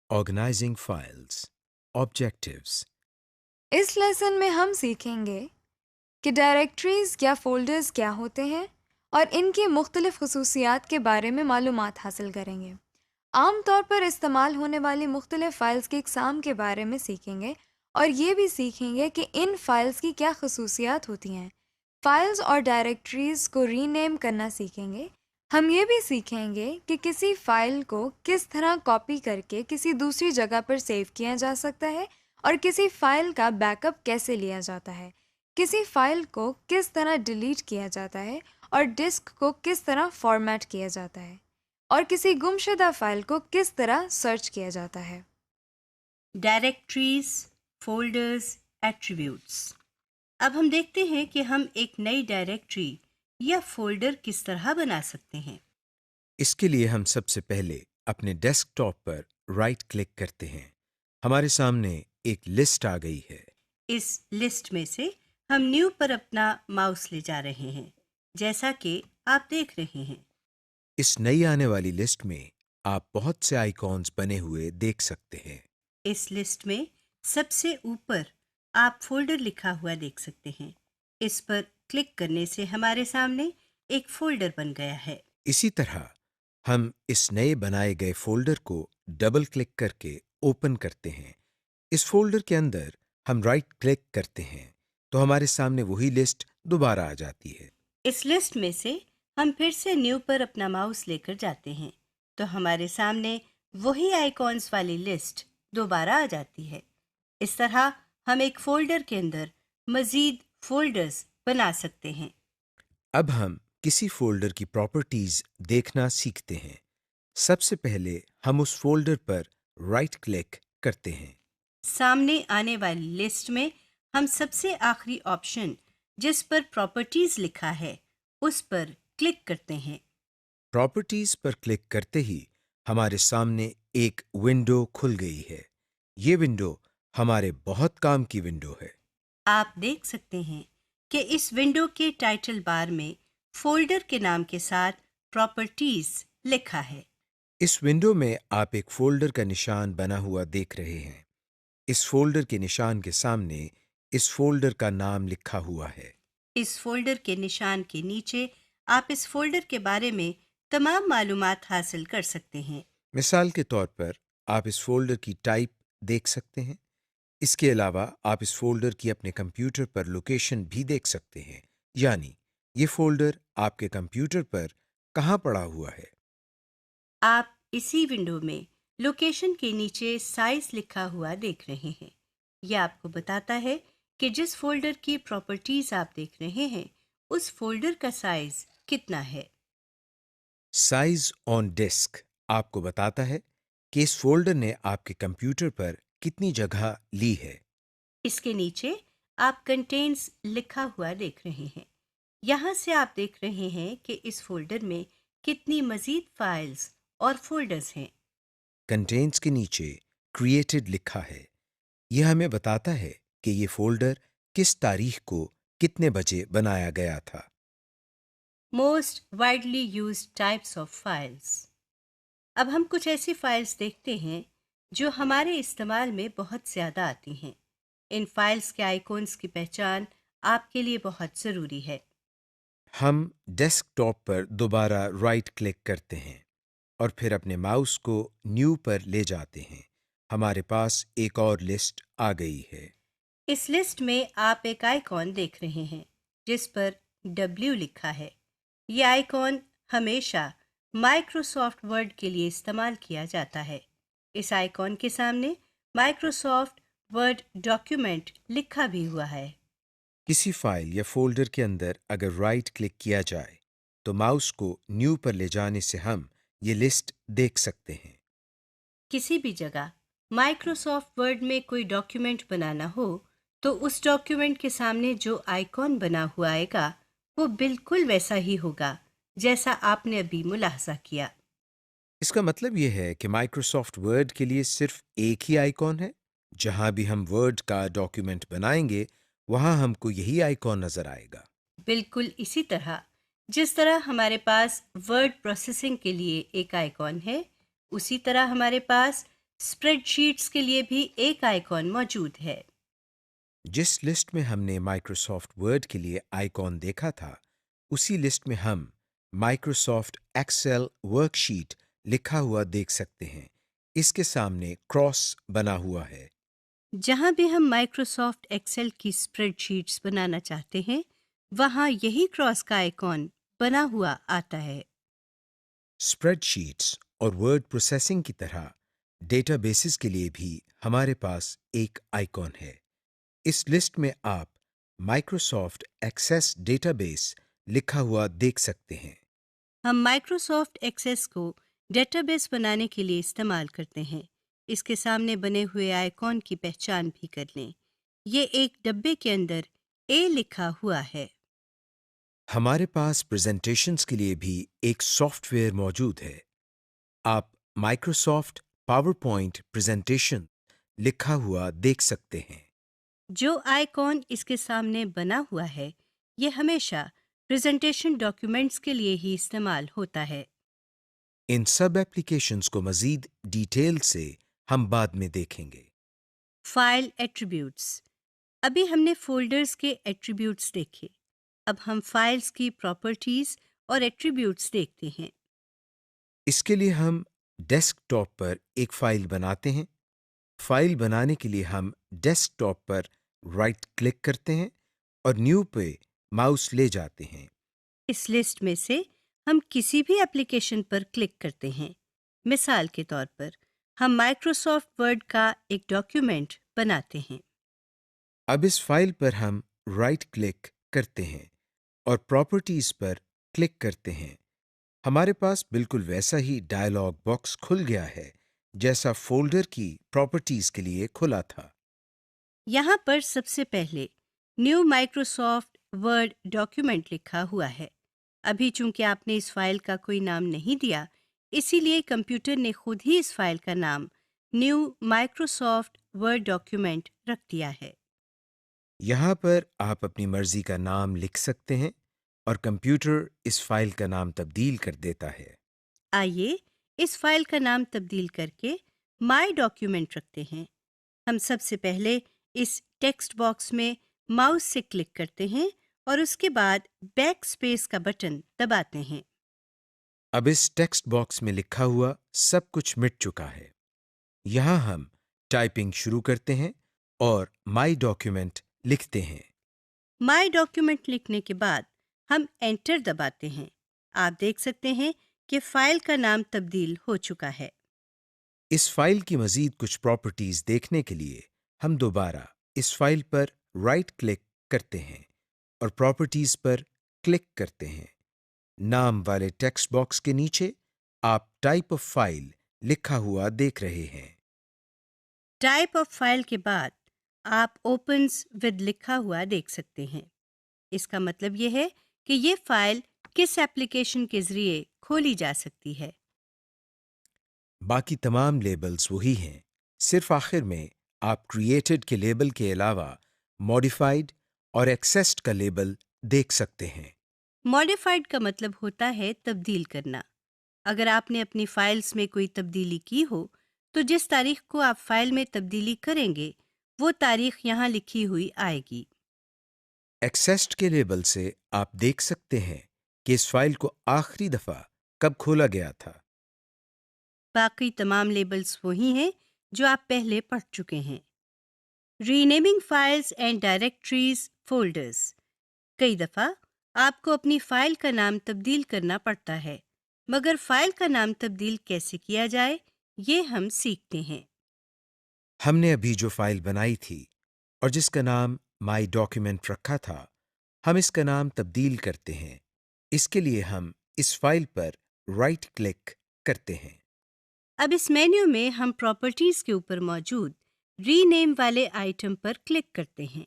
Organizing files. Objectives. इस lesson में हम सीखेंगे कि डायरेक्टरीज या फोल्डर्स क्या होते हैं और इनकी मुख्तलिफ खसूसियात के बारे में मालूमात हासिल करेंगे। आम तौर पर इस्तेमाल होने वाली मुख्तलिफ फ़ाइल्स की इकसाम के बारे में सीखेंगे और ये भी सीखेंगे कि इन फ़ाइल्स की क्या खसूसियात होती हैं। फ़ाइल्स और डायरेक्टरीज को रीनेम करना सीखेंगे। हम ये भी सीखेंगे कि किसी फ़ाइल को किस तरह कॉपी करके किसी दूसरी जगह पर सेव किया जा सकता है और किसी फ़ाइल का बैकअप कैसे लिया जाता है, किसी फ़ाइल को किस तरह डिलीट किया जाता है और डिस्क को किस तरह फॉर्मेट किया जाता है और किसी गुमशुदा फ़ाइल को किस तरह सर्च किया जाता है। Directories, folders, attributes. अब हम देखते हैं कि हम एक नई डायरेक्टरी या फोल्डर किस तरह बना सकते हैं। इसके लिए हम सबसे पहले अपने डेस्कटॉप पर राइट क्लिक करते हैं। हमारे सामने एक लिस्ट आ गई है। इस लिस्ट में से हम न्यू पर अपना माउस ले जा रहे हैं, जैसा कि आप देख रहे हैं। इस नई आने वाली लिस्ट में आप बहुत से आइकॉन्स बने हुए देख सकते हैं। इस लिस्ट में सबसे ऊपर आप फोल्डर लिखा हुआ देख सकते हैं। इस पर क्लिक करने से हमारे सामने एक फोल्डर बन गया है। इसी तरह हम इस नए बनाए गए फोल्डर को डबल क्लिक करके ओपन करते हैं। इस फोल्डर के अंदर हम राइट क्लिक करते हैं तो हमारे सामने वही लिस्ट दोबारा आ जाती है। इस लिस्ट में से हम फिर से न्यू पर अपना माउस लेकर जाते हैं तो हमारे सामने वही आइकॉन्स वाली लिस्ट दोबारा आ जाती है। इस तरह हम एक फोल्डर के अंदर मजीद फोल्डर्स बना सकते हैं। अब हम किसी फोल्डर की प्रॉपर्टीज देखना सीखते हैं। सबसे पहले हम उस फोल्डर पर राइट क्लिक करते हैं। सामने आने वाली लिस्ट में हम सबसे आखिरी ऑप्शन जिस पर प्रॉपर्टीज लिखा है उस पर क्लिक करते हैं। प्रॉपर्टीज पर क्लिक करते ही हमारे सामने एक विंडो खुल गई है। ये विंडो हमारे बहुत काम की विंडो है। आप देख सकते हैं कि इस विंडो के टाइटल बार में फोल्डर के नाम के साथ प्रॉपर्टीज लिखा है। इस विंडो में आप एक फोल्डर का निशान बना हुआ देख रहे हैं। इस फोल्डर के निशान के सामने इस फोल्डर का नाम लिखा हुआ है। इस फोल्डर के निशान के नीचे आप इस फोल्डर के बारे में तमाम मालूमात हासिल कर सकते हैं। मिसाल के तौर पर आप इस फोल्डर की टाइप देख सकते हैं। इसके अलावा आप इस फोल्डर की अपने कंप्यूटर पर लोकेशन भी देख सकते हैं, यानी ये फोल्डर आपके कंप्यूटर पर कहाँ पड़ा हुआ है। आप इसी विंडो में लोकेशन के नीचे साइज लिखा हुआ देख रहे हैं। यह आपको बताता है कि जिस फोल्डर की प्रॉपर्टीज आप देख रहे हैं उस फोल्डर का साइज कितना है। साइज ऑन डिस्क आपको बताता है कि इस फोल्डर ने आपके कंप्यूटर पर कितनी जगह ली है। इसके नीचे आप कंटेंट्स लिखा हुआ देख रहे हैं। यहाँ से आप देख रहे हैं कि इस फोल्डर में कितनी मजीद फाइल्स और फोल्डर्स हैं। कंटेंट्स के नीचे क्रिएटेड लिखा है। यह हमें बताता है कि ये फोल्डर किस तारीख को कितने बजे बनाया गया था। Most widely used types of files. अब हम कुछ ऐसी फाइल्स देखते हैं जो हमारे इस्तेमाल में बहुत ज़्यादा आती हैं। इन फाइल्स के आइकॉन्स की पहचान आपके लिए बहुत ज़रूरी है। हम डेस्कटॉप पर दोबारा राइट क्लिक करते हैं और फिर अपने माउस को न्यू पर ले जाते हैं। हमारे पास एक और लिस्ट आ गई है। इस लिस्ट में आप एक आइकॉन देख रहे हैं जिस पर W लिखा है। यह आइकॉन हमेशा माइक्रोसॉफ्ट वर्ड के लिए इस्तेमाल किया जाता है। इस आइकॉन के सामने माइक्रोसॉफ्ट वर्ड डॉक्यूमेंट लिखा भी हुआ है। किसी फाइल या फोल्डर के अंदर अगर राइट क्लिक किया जाए तो माउस को न्यू पर ले जाने से हम ये लिस्ट देख सकते हैं। किसी भी जगह माइक्रोसॉफ्ट वर्ड में कोई डॉक्यूमेंट बनाना हो तो उस डॉक्यूमेंट के सामने जो आइकॉन बना हुआ आएगा वो बिल्कुल वैसा ही होगा जैसा आपने अभी मुलाहजा किया। इसका मतलब यह है कि माइक्रोसॉफ्ट वर्ड के लिए सिर्फ एक ही आइकॉन है। जहां भी हम वर्ड का डॉक्यूमेंट बनाएंगे वहां हमको यही आइकॉन नजर आएगा। बिल्कुल इसी तरह जिस तरह हमारे पास वर्ड प्रोसेसिंग के लिए एक आइकॉन है, उसी तरह हमारे पास स्प्रेडशीट्स के लिए भी एक आइकॉन मौजूद है। जिस लिस्ट में हमने माइक्रोसॉफ्ट वर्ड के लिए आइकॉन देखा था, उसी लिस्ट में हम माइक्रोसॉफ्ट एक्सेल वर्कशीट लिखा हुआ देख सकते हैं। इसके सामने क्रॉस बना हुआ है। जहां भी हम माइक्रोसॉफ्ट एक्सेल की स्प्रेडशीट्स बनाना चाहते हैं, वहां यही क्रॉस का आइकॉन बना हुआ आता है। स्प्रेडशीट्स और वर्ड प्रोसेसिंग की तरह डेटाबेसेस के लिए भी हमारे पास एक आइकॉन है। इस लिस्ट में आप माइक्रोसॉफ्ट एक्सेस डेटाबेस लिखा हुआ देख सकते हैं। हम माइक्रोसॉफ्ट एक्सेस को डेटाबेस बनाने के लिए इस्तेमाल करते हैं। इसके सामने बने हुए आइकॉन की पहचान भी कर लें। ये एक डब्बे के अंदर ए लिखा हुआ है। हमारे पास प्रेजेंटेशंस के लिए भी एक सॉफ्टवेयर मौजूद है। आप माइक्रोसॉफ्ट पावर पॉइंट प्रेजेंटेशन लिखा हुआ देख सकते हैं। जो आइकॉन इसके सामने बना हुआ है, ये हमेशा प्रेजेंटेशन डॉक्यूमेंट्स के लिए ही इस्तेमाल होता है। इन सब एप्लीकेशंस को मजीद डिटेल से हम बाद में देखेंगे। File attributes. अभी हमने फोल्डर्स के एट्रीब्यूट्स देखे। अब हम फाइल्स की प्रॉपर्टीज और एट्रीब्यूट्स देखते हैं। इसके लिए हम डेस्कटॉप पर एक फाइल बनाते हैं। फाइल बनाने के लिए हम डेस्कटॉप पर राइट क्लिक करते हैं और न्यू पे माउस ले जाते हैं। इस लिस्ट में से हम किसी भी एप्लीकेशन पर क्लिक करते हैं। मिसाल के तौर पर हम माइक्रोसॉफ्ट वर्ड का एक डॉक्यूमेंट बनाते हैं। अब इस फाइल पर हम राइट क्लिक करते हैं और प्रॉपर्टीज पर क्लिक करते हैं। हमारे पास बिल्कुल वैसा ही डायलॉग बॉक्स खुल गया है जैसा फोल्डर की प्रॉपर्टीज के लिए खुला था। यहाँ पर सबसे पहले न्यू माइक्रोसॉफ्ट वर्ड डॉक्यूमेंट लिखा हुआ है। अभी चूंकि आपने इस फाइल का कोई नाम नहीं दिया, इसीलिए कंप्यूटर ने खुद ही इस फाइल का नाम न्यू माइक्रोसॉफ्ट वर्ड डॉक्यूमेंट रख दिया है। यहाँ पर आप अपनी मर्जी का नाम लिख सकते हैं और कंप्यूटर इस फाइल का नाम तब्दील कर देता है। आइए इस फाइल का नाम तब्दील करके माय डॉक्यूमेंट रखते हैं। हम सबसे पहले इस टेक्स्ट बॉक्स में माउस से क्लिक करते हैं और उसके बाद बैक स्पेस का बटन दबाते हैं। अब इस टेक्स्ट बॉक्स में लिखा हुआ सब कुछ मिट चुका है। यहाँ हम टाइपिंग शुरू करते हैं और माई डॉक्यूमेंट लिखते हैं। माय डॉक्यूमेंट लिखने के बाद हम एंटर दबाते हैं। आप देख सकते हैं कि फाइल का नाम तब्दील हो चुका है। इस फाइल की मजीद कुछ प्रॉपर्टीज देखने के लिए हम दोबारा इस फाइल पर राइट क्लिक करते हैं और प्रॉपर्टीज पर क्लिक करते हैं। नाम वाले टेक्स्ट बॉक्स के नीचे आप टाइप ऑफ फाइल लिखा हुआ देख रहे हैं। टाइप ऑफ फाइल के बाद आप ओपन्स विद लिखा हुआ देख सकते हैं। इसका मतलब यह है कि ये फाइल किस एप्लीकेशन के जरिए खोली जा सकती है। बाकी तमाम लेबल्स वही हैं, सिर्फ आखिर में आप क्रिएटेड के लेबल के अलावा मॉडिफाइड और एक्सेस्ड का लेबल देख सकते हैं। मॉडिफाइड का मतलब होता है तब्दील करना। अगर आपने अपनी फाइल्स में कोई तब्दीली की हो, तो जिस तारीख को आप फाइल में तब्दीली करेंगे, वो तारीख यहाँ लिखी हुई आएगी। एक्सेस्ड के लेबल से आप देख सकते हैं कि इस फाइल को आखिरी दफा कब खोला गया था। बाकी तमाम लेबल्स वही हैं जो आप पहले पढ़ चुके हैं। Renaming files and directories folders. कई दफ़ा आपको अपनी फाइल का नाम तब्दील करना पड़ता है, मगर फाइल का नाम तब्दील कैसे किया जाए, ये हम सीखते हैं। हमने अभी जो फाइल बनाई थी और जिसका नाम माई डॉक्यूमेंट रखा था, हम इसका नाम तब्दील करते हैं। इसके लिए हम इस फाइल पर राइट क्लिक करते हैं। अब इस मेन्यू में हम प्रॉपर्टीज के ऊपर मौजूद रीनेम वाले आइटम पर क्लिक करते हैं।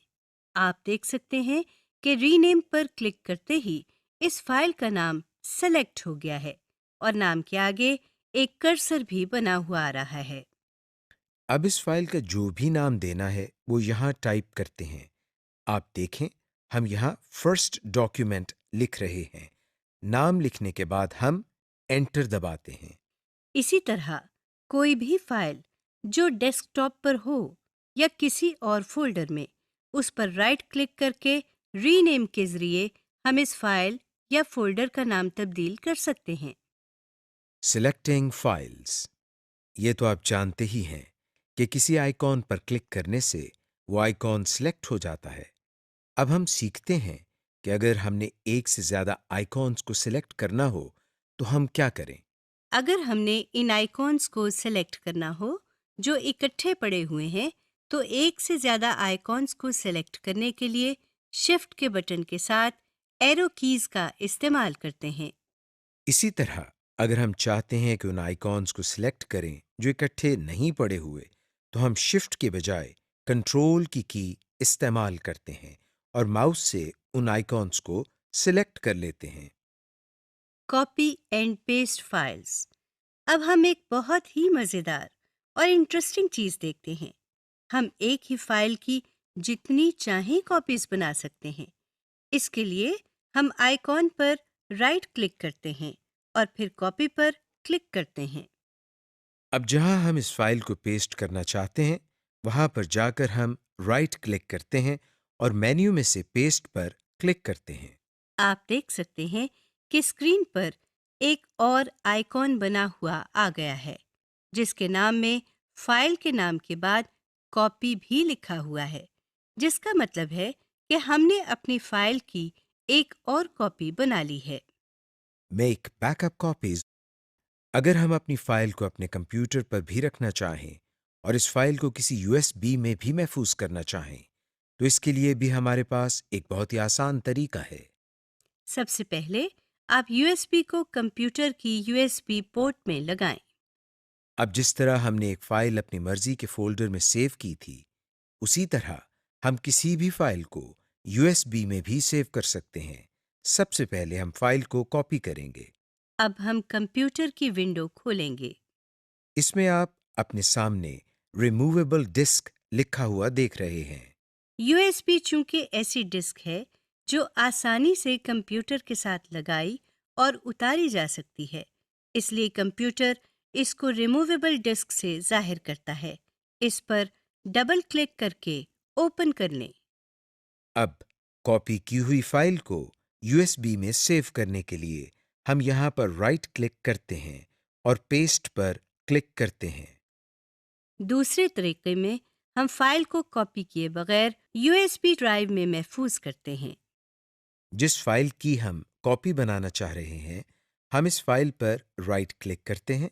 आप देख सकते हैं कि रीनेम पर क्लिक करते ही इस फाइल का नाम सेलेक्ट हो गया है और नाम के आगे एक कर्सर भी बना हुआ आ रहा है। अब इस फाइल का जो भी नाम देना है वो यहाँ टाइप करते हैं। आप देखें, हम यहाँ फर्स्ट डॉक्यूमेंट लिख रहे हैं। नाम लिखने के बाद हम एंटर दबाते हैं। इसी तरह कोई भी फाइल जो डेस्कटॉप पर हो या किसी और फोल्डर में, उस पर राइट क्लिक करके रीनेम के जरिए हम इस फाइल या फोल्डर का नाम तब्दील कर सकते हैं। Selecting files. ये तो आप जानते ही हैं कि किसी आइकॉन पर क्लिक करने से वो आइकॉन सिलेक्ट हो जाता है। अब हम सीखते हैं कि अगर हमने एक से ज़्यादा आइकॉन्स को सिलेक्ट करना हो तो हम क्या करें। अगर हमने इन आइकॉन्स को सेलेक्ट करना हो जो इकट्ठे पड़े हुए हैं, तो एक से ज्यादा आइकॉन्स को सेलेक्ट करने के लिए शिफ्ट के बटन के साथ एरो कीज का इस्तेमाल करते हैं। इसी तरह अगर हम चाहते हैं कि उन आइकॉन्स को सिलेक्ट करें जो इकट्ठे नहीं पड़े हुए, तो हम शिफ्ट के बजाय कंट्रोल की इस्तेमाल करते हैं और माउस से उन आइकॉन्स को सिलेक्ट कर लेते हैं। Copy and paste files. अब हम एक बहुत ही मजेदार और इंटरेस्टिंग चीज देखते हैं। हम एक ही फाइल की जितनी चाहें कॉपीज बना सकते हैं। इसके लिए हम आइकॉन पर राइट क्लिक करते हैं और फिर कॉपी पर क्लिक करते हैं। अब जहां हम इस फाइल को पेस्ट करना चाहते हैं, वहां पर जाकर हम राइट क्लिक करते हैं और मेन्यू में से पेस्ट पर क्लिक करते हैं। आप देख सकते हैं कि स्क्रीन पर एक और आइकॉन बना हुआ आ गया है, जिसके नाम में फाइल के नाम के बाद कॉपी भी लिखा हुआ है, जिसका मतलब है कि हमने अपनी फाइल की एक और कॉपी बना ली है। Make backup copies. अगर हम अपनी फाइल को अपने कंप्यूटर पर भी रखना चाहें और इस फाइल को किसी यूएसबी में भी महफूज करना चाहें, तो इसके लिए भी हमारे पास एक बहुत ही आसान तरीका है। सबसे पहले आप यूएसबी को कंप्यूटर की यूएसबी पोर्ट में लगाएं। अब जिस तरह हमने एक फाइल अपनी मर्जी के फोल्डर में सेव की थी, उसी तरह हम किसी भी फाइल को यूएसबी में भी सेव कर सकते हैं। सबसे पहले हम फाइल को कॉपी करेंगे। अब हम कंप्यूटर की विंडो खोलेंगे। इसमें आप अपने सामने रिमूवेबल डिस्क लिखा हुआ देख रहे हैं। यूएसबी चूंकि ऐसी डिस्क है जो आसानी से कंप्यूटर के साथ लगाई और उतारी जा सकती है, इसलिए कंप्यूटर इसको रिमूवेबल डिस्क से जाहिर करता है। इस पर डबल क्लिक करके ओपन कर लें। अब कॉपी की हुई फाइल को यूएसबी में सेव करने के लिए हम यहाँ पर राइट क्लिक करते हैं और पेस्ट पर क्लिक करते हैं। दूसरे तरीके में हम फाइल को कॉपी किए बगैर यूएसबी ड्राइव में महफूज करते हैं। जिस फाइल की हम कॉपी बनाना चाह रहे हैं, हम इस फाइल पर राइट क्लिक करते हैं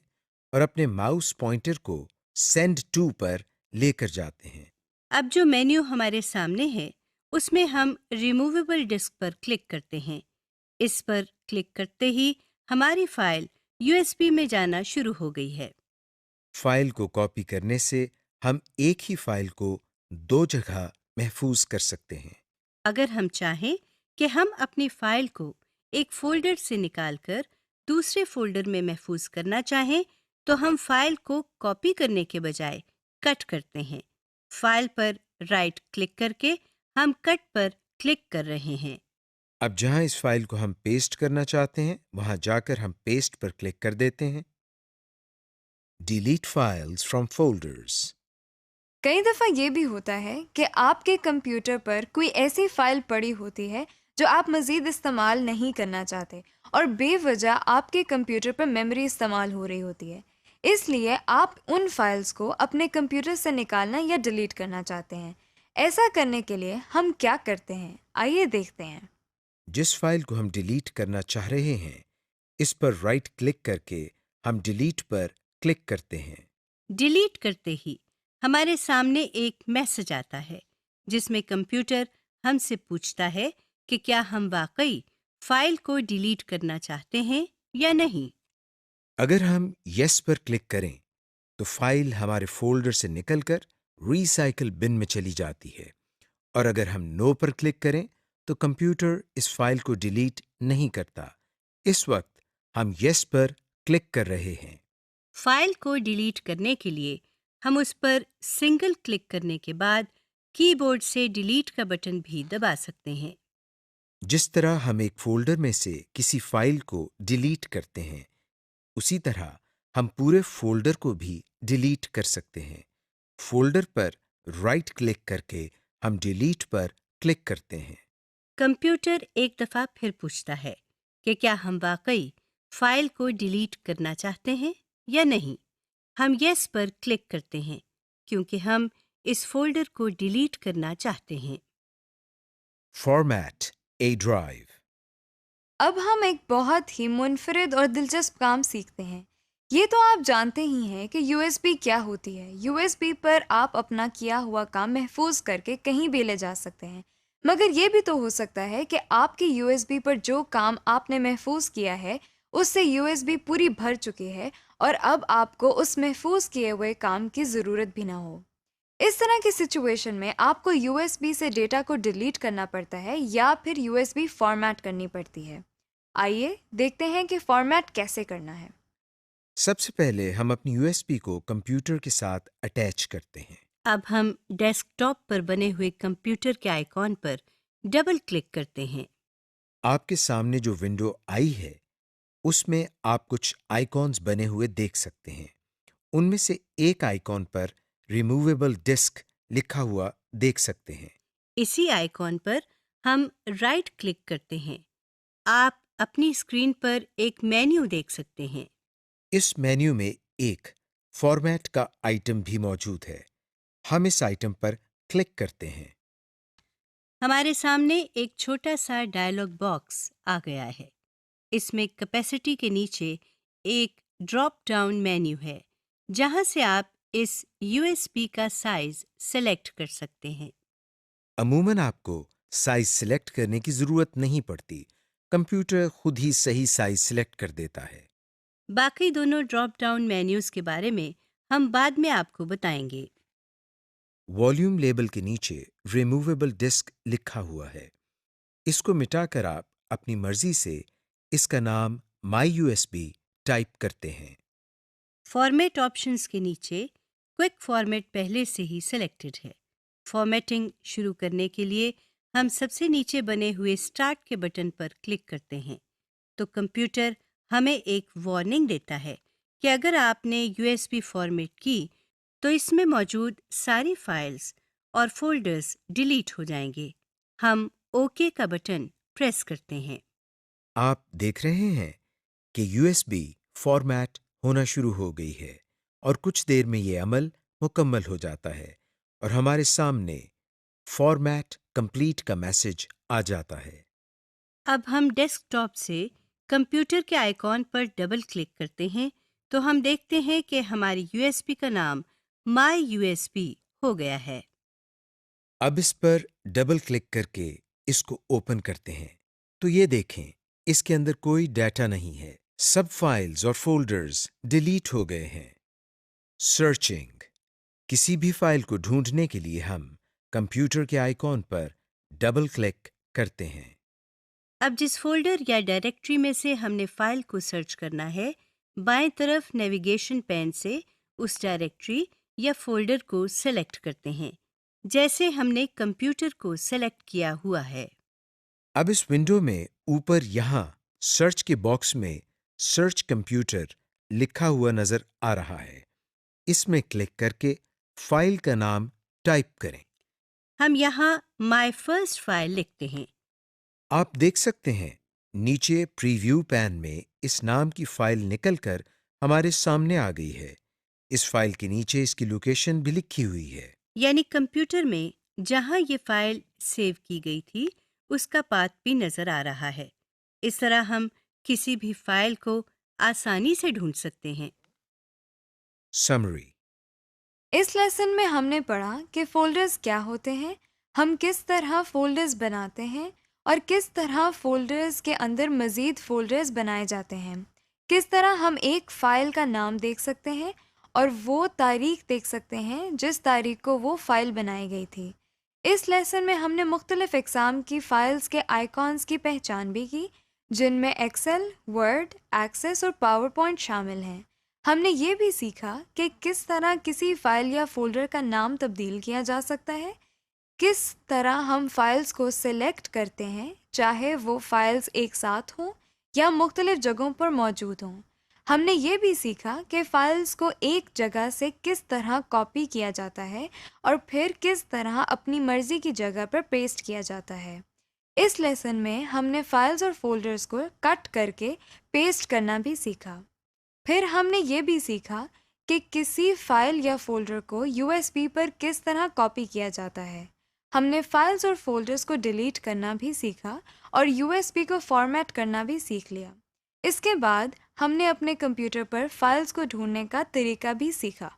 और अपने माउस पॉइंटर को सेंड टू पर लेकर जाते हैं। अब जो मेन्यू हमारे सामने है, उसमें हम रिमूवेबल डिस्क पर क्लिक करते हैं। इस पर क्लिक करते ही हमारी फाइल यूएसबी में जाना शुरू हो गई है। फाइल को कॉपी करने से हम एक ही फाइल को दो जगह महफूज कर सकते हैं। अगर हम चाहें कि हम अपनी फाइल को एक फोल्डर से निकालकर दूसरे फोल्डर में महफूज करना चाहें, तो हम फाइल को कॉपी करने के बजाय कट करते हैं। फाइल पर राइट क्लिक करके हम कट पर क्लिक कर रहे हैं। अब जहां इस फाइल को हम पेस्ट करना चाहते हैं, वहां जाकर हम पेस्ट पर क्लिक कर देते हैं। Delete files from folders. कई दफ़ा ये भी होता है कि आपके कंप्यूटर पर कोई ऐसी फ़ाइल पड़ी होती है जो आप मज़ीद इस्तेमाल नहीं करना चाहते और बेवजह आपके कंप्यूटर पर मेमोरी इस्तेमाल हो रही होती है। इसलिए आप उन फाइल्स को अपने कंप्यूटर से निकालना या डिलीट करना चाहते हैं। ऐसा करने के लिए हम क्या करते हैं, आइए देखते हैं। जिस फाइल को हम डिलीट करना चाह रहे हैं, इस पर राइट क्लिक करके हम डिलीट पर क्लिक करते हैं। डिलीट करते ही हमारे सामने एक मैसेज आता है, जिसमें कंप्यूटर हमसे पूछता है कि क्या हम वाकई फाइल को डिलीट करना चाहते हैं या नहीं। अगर हम यस पर क्लिक करें, तो फाइल हमारे फोल्डर से निकलकर रिसाइकल बिन में चली जाती है, और अगर हम नो पर क्लिक करें, तो कंप्यूटर इस फाइल को डिलीट नहीं करता। इस वक्त हम यस पर क्लिक कर रहे हैं। फाइल को डिलीट करने के लिए हम उस पर सिंगल क्लिक करने के बाद कीबोर्ड से डिलीट का बटन भी दबा सकते हैं। जिस तरह हम एक फोल्डर में से किसी फाइल को डिलीट करते हैं, उसी तरह हम पूरे फोल्डर को भी डिलीट कर सकते हैं। फोल्डर पर राइट क्लिक करके हम डिलीट पर क्लिक करते हैं। कंप्यूटर एक दफ़ा फिर पूछता है कि क्या हम वाकई फाइल को डिलीट करना चाहते हैं या नहीं। हम यस पर क्लिक करते हैं क्योंकि हम इस फोल्डर को डिलीट करना चाहते हैं। फॉर्मेट ए ड्राइव। अब हम एक बहुत ही मुनफरिद और दिलचस्प काम सीखते हैं। ये तो आप जानते ही हैं कि यूएसबी क्या होती है। यूएसबी पर आप अपना किया हुआ काम महफूज करके कहीं भी ले जा सकते हैं। मगर ये भी तो हो सकता है कि आपकी यूएसबी पर जो काम आपने महफूज किया है उससे यूएसबी पूरी भर चुकी है और अब आपको उस महफूज किए हुए काम की ज़रूरत भी ना हो। इस तरह की सिचुएशन में आपको यूएसबी से डेटा को डिलीट करना पड़ता है या फिर यूएसबी फॉर्मेट करनी पड़ती है। आइए देखते हैं कि फॉर्मेट कैसे करना है। सबसे पहले हम अपनी यूएसबी को कंप्यूटर के साथ अटैच करते हैं। अब हम डेस्कटॉप पर बने हुए कंप्यूटर के आइकॉन पर डबल क्लिक करते हैं। आपके सामने जो विंडो आई है उसमें आप कुछ आइकॉन्स बने हुए देख सकते हैं। उनमें से एक आइकॉन पर रिमूवेबल डिस्क लिखा हुआ देख सकते हैं। इसी आइकॉन पर हम राइट क्लिक करते हैं। आप अपनी स्क्रीन पर एक मेन्यू देख सकते हैं। इस मेन्यू में एक फॉर्मेट का आइटम भी मौजूद है। हम इस आइटम पर क्लिक करते हैं। हमारे सामने एक छोटा सा डायलॉग बॉक्स आ गया है। इसमें कैपेसिटी के नीचे एक ड्रॉप डाउन मेन्यू है जहां से आप इस यूएसबी का साइज सेलेक्ट कर सकते हैं। अमूमन आपको साइज सिलेक्ट करने की जरूरत नहीं पड़ती। कंप्यूटर खुद ही सही साइज सिलेक्ट कर देता है। बाकी दोनों ड्रॉप डाउन मेन्यूज के बारे में हम बाद में आपको बताएंगे। वॉल्यूम लेबल के नीचे रिमूवेबल डिस्क लिखा हुआ है। इसको मिटाकर आप अपनी मर्जी से इसका नाम माई यूएसबी टाइप करते हैं। फॉर्मेट ऑप्शंस के नीचे क्विक फॉर्मेट पहले से ही सिलेक्टेड है। फॉर्मेटिंग शुरू करने के लिए हम सबसे नीचे बने हुए स्टार्ट के बटन पर क्लिक करते हैं तो कंप्यूटर हमें एक वार्निंग देता है कि अगर आपने यूएसबी फॉर्मेट की तो इसमें मौजूद सारी फाइल्स और फोल्डर्स डिलीट हो जाएंगे। हम ओके का बटन प्रेस करते हैं। आप देख रहे हैं कि यूएसबी फॉर्मेट होना शुरू हो गई है और कुछ देर में ये अमल मुकम्मल हो जाता है और हमारे सामने फॉर्मेट कंप्लीट का मैसेज आ जाता है। अब हम डेस्कटॉप से कंप्यूटर के आइकॉन पर डबल क्लिक करते हैं तो हम देखते हैं कि हमारी यूएसबी का नाम माई यूएसबी हो गया है। अब इस पर डबल क्लिक करके इसको ओपन करते हैं तो ये देखें, इसके अंदर कोई डाटा नहीं है। सब फाइल्स और फोल्डर्स डिलीट हो गए हैं। सर्चिंग। किसी भी फाइल को ढूंढने के लिए हम कंप्यूटर के आइकॉन पर डबल क्लिक करते हैं। अब जिस फोल्डर या डायरेक्टरी में से हमने फाइल को सर्च करना है, बाएं तरफ नेविगेशन पैन से उस डायरेक्टरी या फोल्डर को सेलेक्ट करते हैं जैसे हमने कंप्यूटर को सेलेक्ट किया हुआ है। अब इस विंडो में ऊपर यहाँ सर्च के बॉक्स में सर्च कंप्यूटर लिखा हुआ नजर आ रहा है। इसमें क्लिक करके फाइल का नाम टाइप करें। हम यहाँ माय फर्स्ट फाइल लिखते हैं। आप देख सकते हैं नीचे प्रीव्यू पैन में इस नाम की फाइल निकलकर हमारे सामने आ गई है। इस फाइल के नीचे इसकी लोकेशन भी लिखी हुई है। यानी कंप्यूटर में जहाँ ये फाइल सेव की गई थी उसका पाथ भी नजर आ रहा है। इस तरह हम किसी भी फाइल को आसानी से ढूंढ सकते हैं। समरी। इस लेसन में हमने पढ़ा कि फ़ोल्डर्स क्या होते हैं, हम किस तरह फ़ोल्डर्स बनाते हैं और किस तरह फ़ोल्डर्स के अंदर मज़ीद फ़ोल्डर्स बनाए जाते हैं। किस तरह हम एक फ़ाइल का नाम देख सकते हैं और वो तारीख देख सकते हैं जिस तारीख को वो फ़ाइल बनाई गई थी। इस लेसन में हमने मुख्तलिफ़ इक़साम की फ़ाइल्स के आइकॉन्स की पहचान भी की जिनमें एक्सेल, वर्ड, एक्सेस और पावर पॉइंट शामिल हैं। हमने ये भी सीखा कि किस तरह किसी फाइल या फोल्डर का नाम तब्दील किया जा सकता है, किस तरह हम फाइल्स को सिलेक्ट करते हैं चाहे वो फाइल्स एक साथ हों या मुख्तलिफ जगहों पर मौजूद हों। हमने ये भी सीखा कि फाइल्स को एक जगह से किस तरह कॉपी किया जाता है और फिर किस तरह अपनी मर्जी की जगह पर पेस्ट किया जाता है। इस लेसन में हमने फाइल्स और फोल्डर्स को कट करके पेस्ट करना भी सीखा। फिर हमने ये भी सीखा कि किसी फाइल या फोल्डर को यूएसबी पर किस तरह कॉपी किया जाता है। हमने फाइल्स और फोल्डर्स को डिलीट करना भी सीखा और यूएसबी को फॉर्मेट करना भी सीख लिया। इसके बाद हमने अपने कंप्यूटर पर फाइल्स को ढूंढने का तरीका भी सीखा।